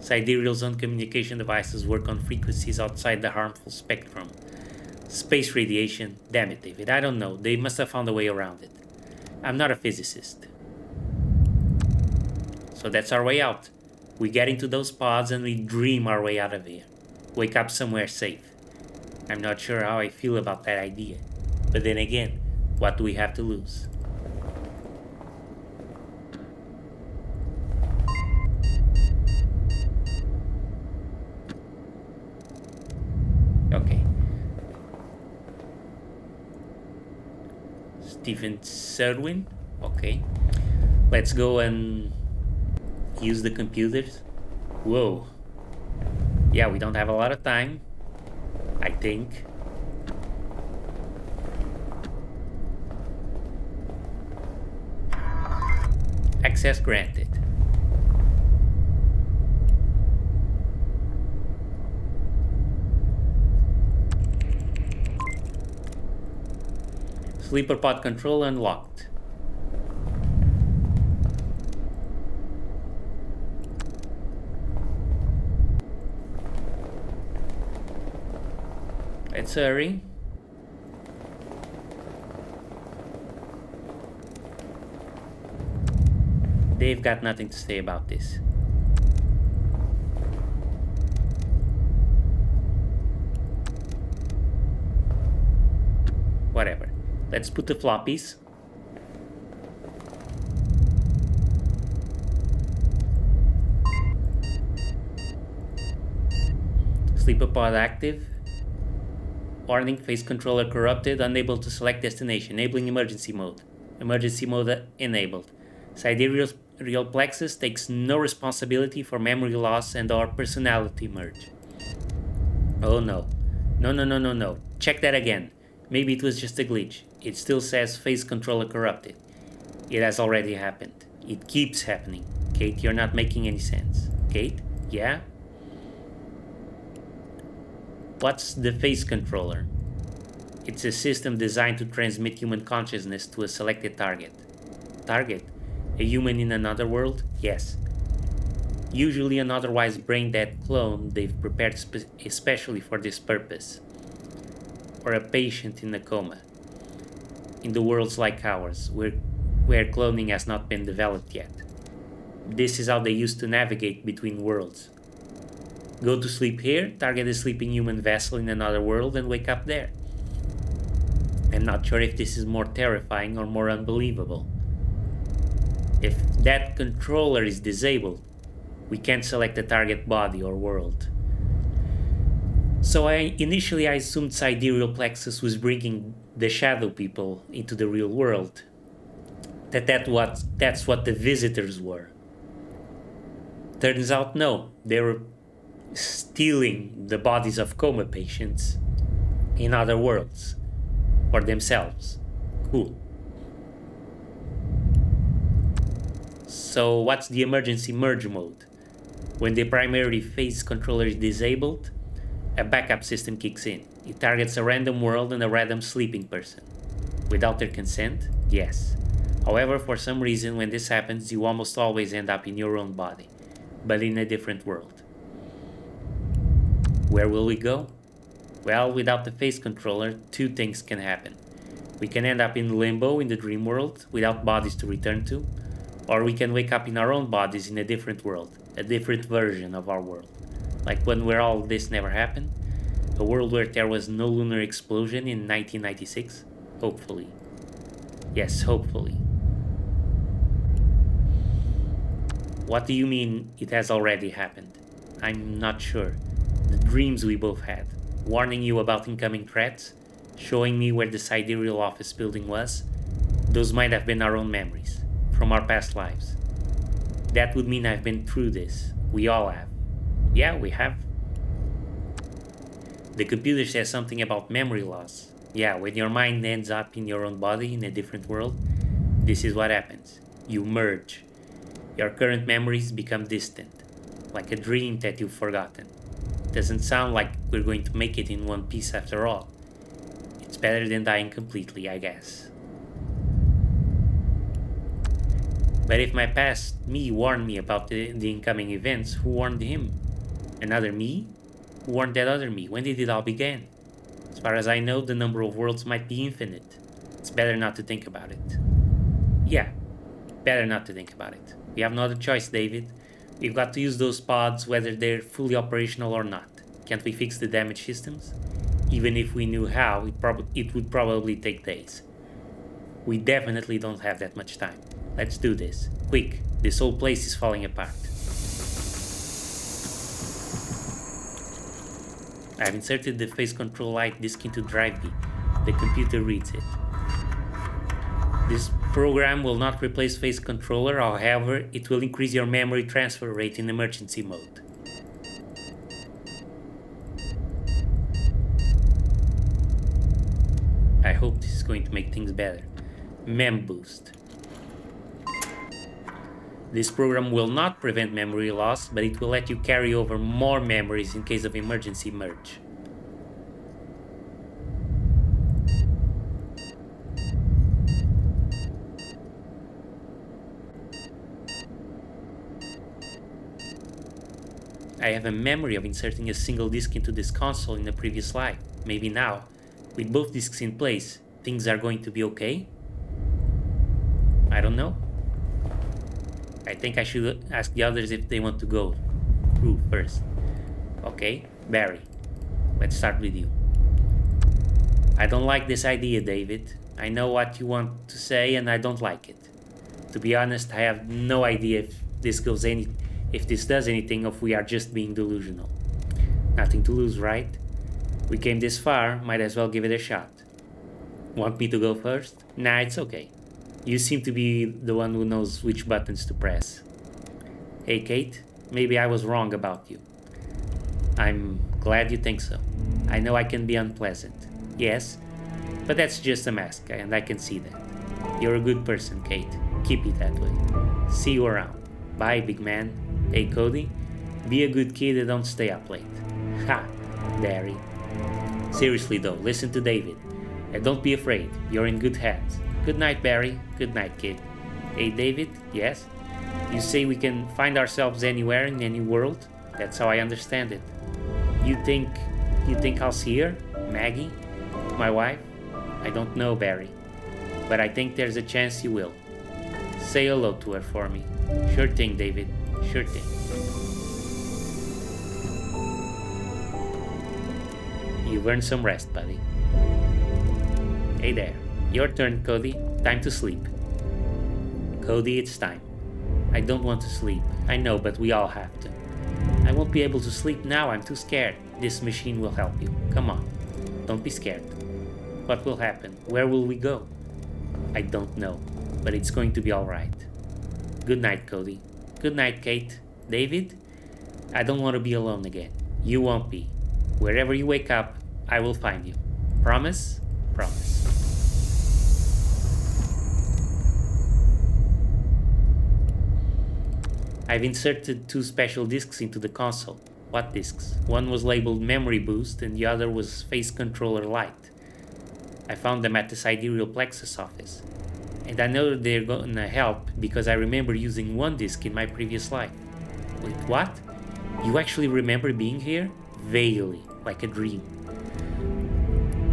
Sidereal's own communication devices work on frequencies outside the harmful spectrum. Space radiation, damn it, David, I don't know. They must have found a way around it. I'm not a physicist. So that's our way out. We get into those pods and we dream our way out of here. Wake up somewhere safe. I'm not sure how I feel about that idea. But then again, what do we have to lose? Okay. Stephen Serwin. Okay. Let's go and use the computers. Whoa. Yeah, we don't have a lot of time, I think. Access granted. Sleeper pod control unlocked. Let's hurry. They've got nothing to say about this. Whatever. Let's put the floppies. Sleeper pod active. Warning, face controller corrupted, unable to select destination, enabling emergency mode. Emergency mode enabled. Sidereal plexus takes no responsibility for memory loss and or personality merge. Oh no. No. Check that again. Maybe it was just a glitch. It still says face controller corrupted. It has already happened. It keeps happening. Kate, you're not making any sense. Kate? Yeah? What's the face controller? It's a system designed to transmit human consciousness to a selected target. Target? A human in another world? Yes. Usually an otherwise brain-dead clone they've prepared especially for this purpose, or a patient in a coma. In the worlds like ours, where cloning has not been developed yet. This is how they used to navigate between worlds. Go to sleep here, target a sleeping human vessel in another world, and wake up there. I'm not sure if this is more terrifying or more unbelievable. If that controller is disabled, we can't select a target body or world. So initially I assumed Sidereal Plexus was bringing the shadow people into the real world. That's what the visitors were. Turns out no, they were stealing the bodies of coma patients in other worlds for themselves. Cool. So what's the emergency merge mode? When the primary phase controller is disabled, a backup system kicks in. It targets a random world and a random sleeping person. Without their consent? Yes. However, for some reason when this happens, you almost always end up in your own body, but in a different world. Where will we go? Well, without the phase controller, two things can happen. We can end up in limbo in the dream world without bodies to return to, or we can wake up in our own bodies in a different world, a different version of our world. Like when where all this never happened, a world where there was no lunar explosion in 1996, hopefully. Yes, hopefully. What do you mean it has already happened? I'm not sure. The dreams we both had, warning you about incoming threats, showing me where the sidereal office building was, those might have been our own memories, from our past lives. That would mean I've been through this. We all have. Yeah, we have. The computer says something about memory loss. Yeah, when your mind ends up in your own body in a different world, this is what happens. You merge. Your current memories become distant, like a dream that you've forgotten. Doesn't sound like we're going to make it in one piece after all. It's better than dying completely, I guess. But if my past me warned me about the incoming events, who warned him? Another me? Who warned that other me? When did it all begin? As far as I know, the number of worlds might be infinite. It's better not to think about it. Yeah, better not to think about it. We have no other choice, David. We've got to use those pods whether they're fully operational or not. Can't we fix the damaged systems? Even if we knew how, it would probably take days. We definitely don't have that much time. Let's do this. Quick, this whole place is falling apart. I've inserted the phase control light disk into drive B. The computer reads it. This program will not replace phase controller, however, it will increase your memory transfer rate in emergency mode. I hope this is going to make things better. Mem boost. This program will not prevent memory loss, but it will let you carry over more memories in case of emergency merge. I have a memory of inserting a single disc into this console in a previous life. Maybe now, with both discs in place, things are going to be okay? I don't know. I think I should ask the others if they want to go through first. Okay, Barry, let's start with you. I don't like this idea, David. I know what you want to say and I don't like it. To be honest, I have no idea if this does anything, or if we are just being delusional. Nothing to lose, right? We came this far, might as well give it a shot. Want me to go first? Nah, it's okay. You seem to be the one who knows which buttons to press. Hey Kate, maybe I was wrong about you. I'm glad you think so. I know I can be unpleasant. Yes, but that's just a mask, and I can see that. You're a good person, Kate. Keep it that way. See you around. Bye, big man. Hey Cody, be a good kid and don't stay up late. Ha, Barry. Seriously though, listen to David. And don't be afraid, you're in good hands. Good night, Barry. Good night, kid. Hey, David? Yes? You say we can find ourselves anywhere in any world? That's how I understand it. You think I'll see her? Maggie? My wife? I don't know, Barry. But I think there's a chance you will. Say hello to her for me. Sure thing, David. Sure thing. You've earned some rest, buddy. Hey there. Your turn, Cody. Time to sleep. Cody, it's time. I don't want to sleep. I know, but we all have to. I won't be able to sleep now. I'm too scared. This machine will help you. Come on. Don't be scared. What will happen? Where will we go? I don't know, but it's going to be alright. Good night, Cody. Good night, Kate. David? I don't want to be alone again. You won't be. Wherever you wake up, I will find you. Promise? Promise. I've inserted 2 special discs into the console. What discs? One was labeled Memory Boost and the other was Face Controller Lite. I found them at the Sidereal Plexus office. And I know they're gonna help because I remember using one disc in my previous life. Wait, what? You actually remember being here? Vaguely, like a dream.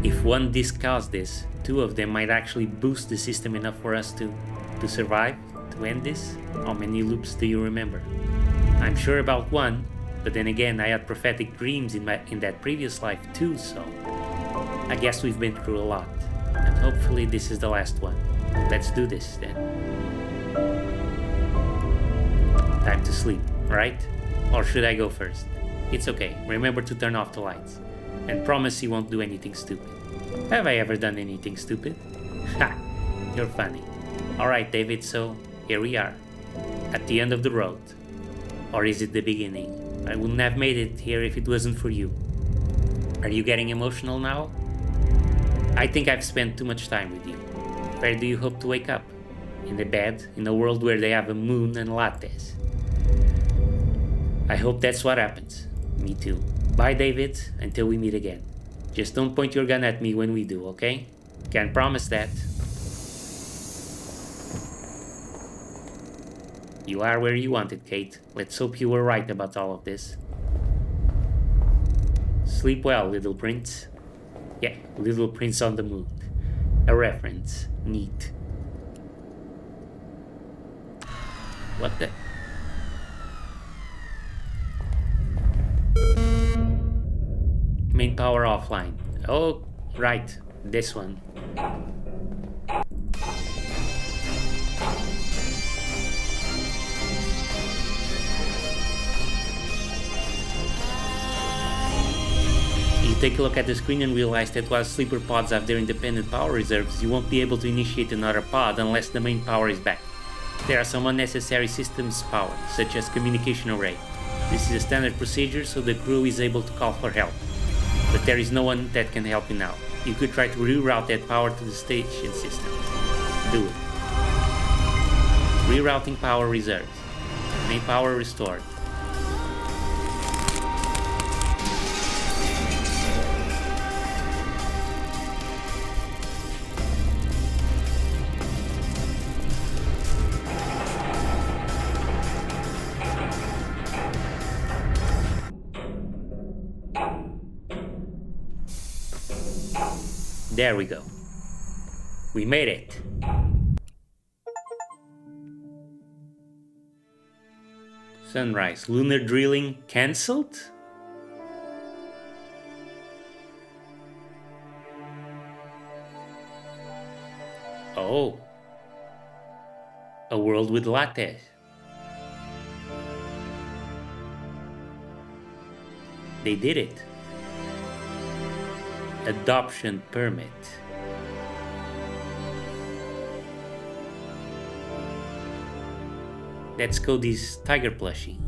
If one disc caused this, 2 of them might actually boost the system enough for us to survive, to end this. How many loops do you remember? I'm sure about one, but then again I had prophetic dreams in that previous life too, so I guess we've been through a lot. And hopefully this is the last one. Let's do this then. Time to sleep, right? Or should I go first? It's okay, remember to turn off the lights. And promise you won't do anything stupid. Have I ever done anything stupid? Ha! You're funny. Alright, David, so here we are. At the end of the road. Or is it the beginning? I wouldn't have made it here if it wasn't for you. Are you getting emotional now? I think I've spent too much time with you. Where do you hope to wake up? In the bed, in a world where they have a moon and lattes. I hope that's what happens. Me too. Bye, David, until we meet again. Just don't point your gun at me when we do, okay? Can't promise that. You are where you wanted, Kate. Let's hope you were right about all of this. Sleep well, little prince. Yeah, Little Prince on the Moon. A reference. Neat. What the... Main power offline. Oh, right. This one. You take a look at the screen and realize that while sleeper pods have their independent power reserves, you won't be able to initiate another pod unless the main power is back. There are some unnecessary systems powered, such as communication array. This is a standard procedure so the crew is able to call for help. But there is no one that can help you now. You could try to reroute that power to the station system. Do it. Rerouting power reserves. Main power restored. There we go. We made it. Sunrise. Lunar drilling cancelled? Oh. A world with lattes. They did it. Adoption permit. That's Cody's tiger plushie.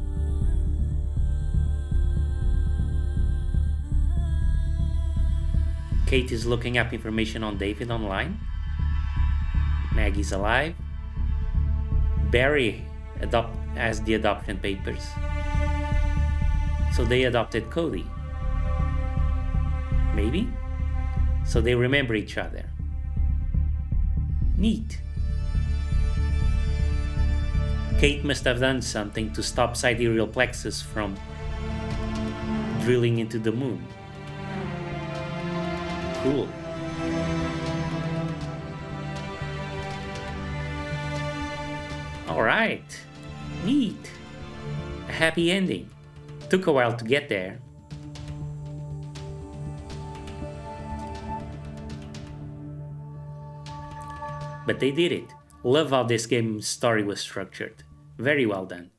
Kate is looking up information on David online. Maggie's alive. Barry has the adoption papers. So they adopted Cody. Maybe? So they remember each other. Neat. Kate must have done something to stop sidereal plexus from drilling into the moon. Cool. Alright. Neat. A happy ending. Took a while to get there. But they did it. Love how this game's story was structured. Very well done.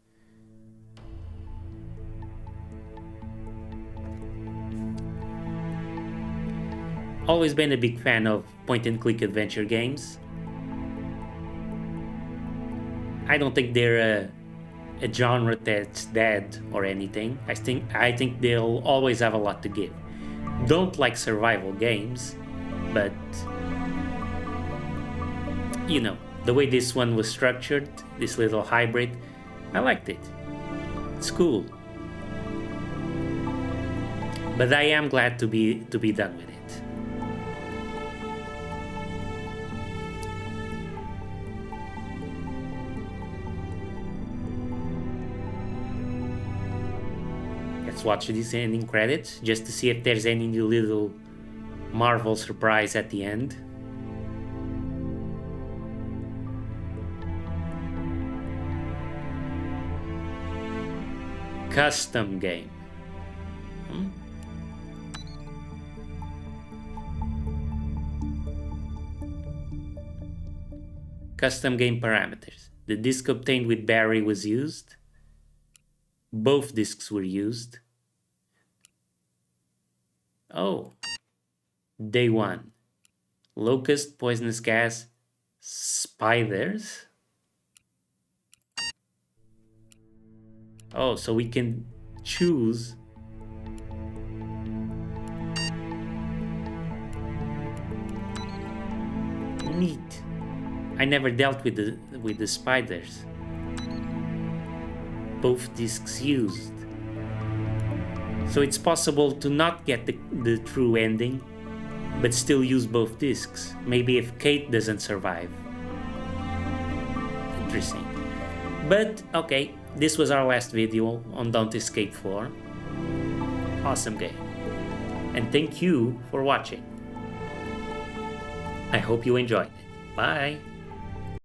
Always been a big fan of point-and-click adventure games. I don't think they're a genre that's dead or anything. I think they'll always have a lot to give. Don't like survival games, but you know, the way this one was structured, this little hybrid, I liked it. It's cool. But I am glad to be done with it. Let's watch these ending credits just to see if there's any little Marvel surprise at the end. Custom game. Custom game parameters. The disk obtained with Barry was used. Both disks were used. Oh. Day 1. Locust, poisonous gas, spiders. Oh, so we can choose. Neat. I never dealt with the spiders. Both discs used. So it's possible to not get the true ending, but still use both discs. Maybe if Kate doesn't survive. Interesting. But okay, this was our last video on Don't Escape 4. Awesome game. And thank you for watching. I hope you enjoyed it. Bye.